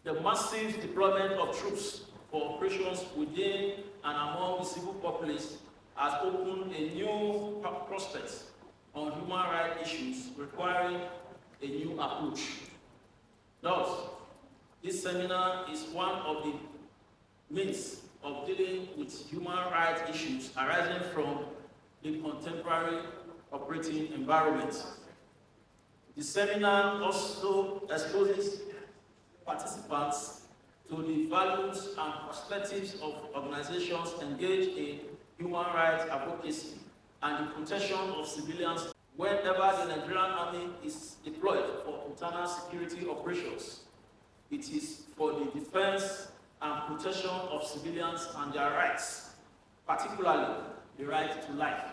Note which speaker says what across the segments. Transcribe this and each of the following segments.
Speaker 1: The massive deployment of troops for operations within and among the civil populace has opened a new prospect on human rights issues requiring a new approach. Thus, this seminar is one of the means of dealing with human rights issues arising from the contemporary operating environment. The seminar also exposes participants to the values and perspectives of organizations engaged in human rights advocacy and the protection of civilians whenever the Nigerian Army is deployed for internal security operations. It is for the defense and protection of civilians and their rights, particularly the right to life.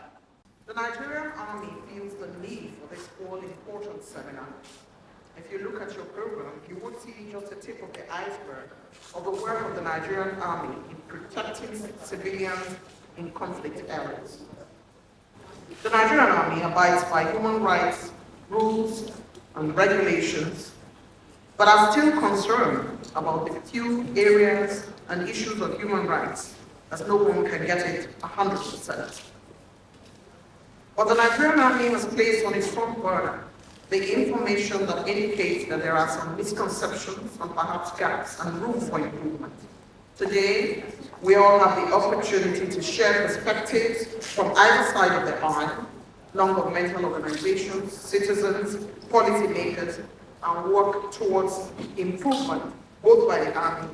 Speaker 2: The Nigerian Army feels the need for this all-important seminar. If you look at your program, you would see just the tip of the iceberg of the work of the Nigerian Army in protecting civilians in conflict areas. The Nigerian Army abides by human rights, rules, and regulations, but are still concerned about the few areas and issues of human rights, as no one can get it 100%. But the Nigerian Army has placed on its front burner the information that indicates that there are some misconceptions and perhaps gaps and room for improvement. Today, we all have the opportunity to share perspectives from either side of the aisle, non-governmental organizations, citizens, policymakers, and work towards improvement, both by the Army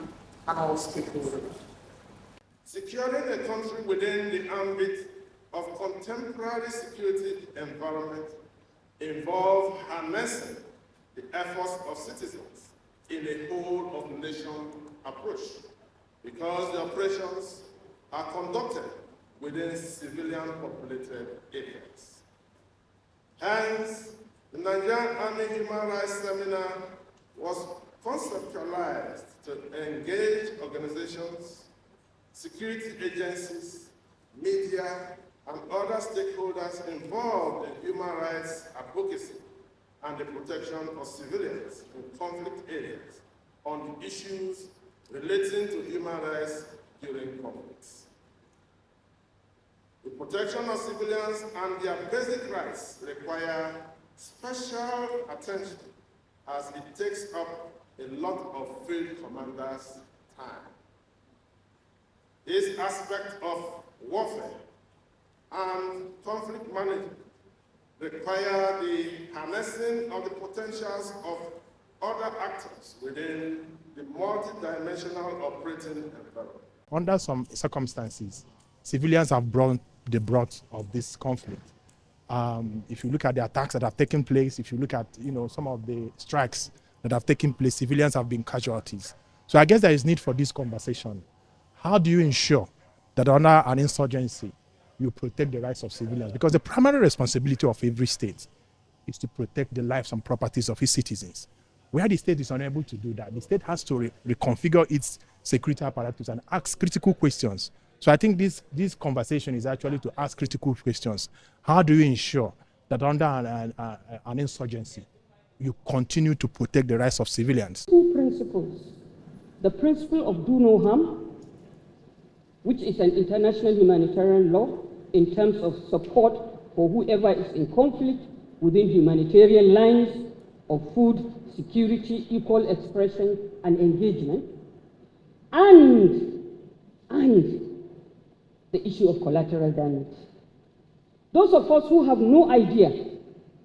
Speaker 2: and all stakeholders.
Speaker 3: Securing a country within the ambit of contemporary security environment involve harnessing the efforts of citizens in a whole-of-nation approach, because the operations are conducted within civilian-populated areas. Hence, the Nigerian Army Human Rights Seminar was conceptualized to engage organizations, security agencies, media, and other stakeholders involved in human rights advocacy and the protection of civilians in conflict areas on issues relating to human rights during conflicts. The protection of civilians and their basic rights require special attention, as it takes up a lot of field commanders' time. This aspect of warfare and conflict management require the harnessing of the potentials of other actors within the multidimensional operating environment.
Speaker 4: Under some circumstances, civilians have borne the brunt of this conflict. If you look at the attacks that have taken place, if you look at some of the strikes that have taken place, civilians have been casualties. So I guess there is need for this conversation. How do you ensure that under an insurgency, you protect the rights of civilians? Because the primary responsibility of every state is to protect the lives and properties of its citizens. Where the state is unable to do that, the state has to reconfigure its security apparatus and ask critical questions. So I think this conversation is actually to ask critical questions. How do you ensure that under an insurgency, you continue to protect the rights of civilians?
Speaker 5: Two principles. The principle of do no harm, which is an international humanitarian law in terms of support for whoever is in conflict within humanitarian lines of food, security, equal expression, and engagement, and the issue of collateral damage. Those of us who have no idea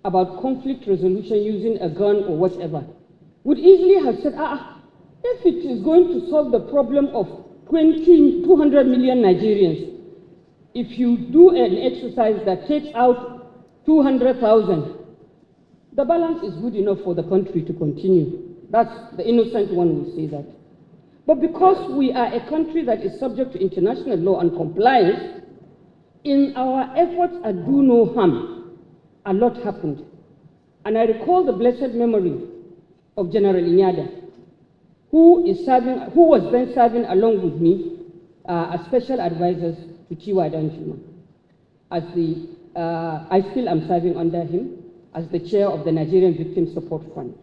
Speaker 5: about conflict resolution using a gun or whatever would easily have said, if it is going to solve the problem of 200 million Nigerians, if you do an exercise that takes out 200,000, the balance is good enough for the country to continue. That's the innocent one will say that. But because we are a country that is subject to international law and compliance, in our efforts at do no harm, a lot happened. And I recall the blessed memory of General Inyada, who was then serving along with me as special advisors to Chiwa Danjuma. I still am serving under him as the chair of the Nigerian Victim Support Fund.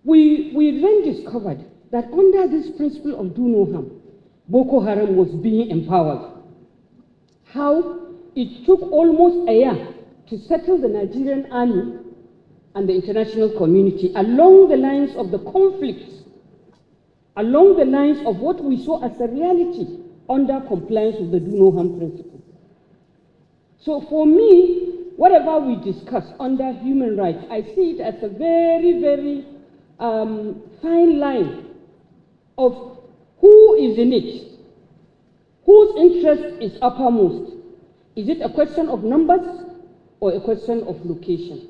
Speaker 5: we then discovered that under this principle of do no harm, Boko Haram was being empowered. How? It took almost a year to settle the Nigerian Army and the international community along the lines of the conflicts, along the lines of what we saw as a reality under compliance with the do no harm principle. So for me, whatever we discuss under human rights, I see it as a very, very fine line of who is in it, whose interest is uppermost. Is it a question of numbers or a question of location?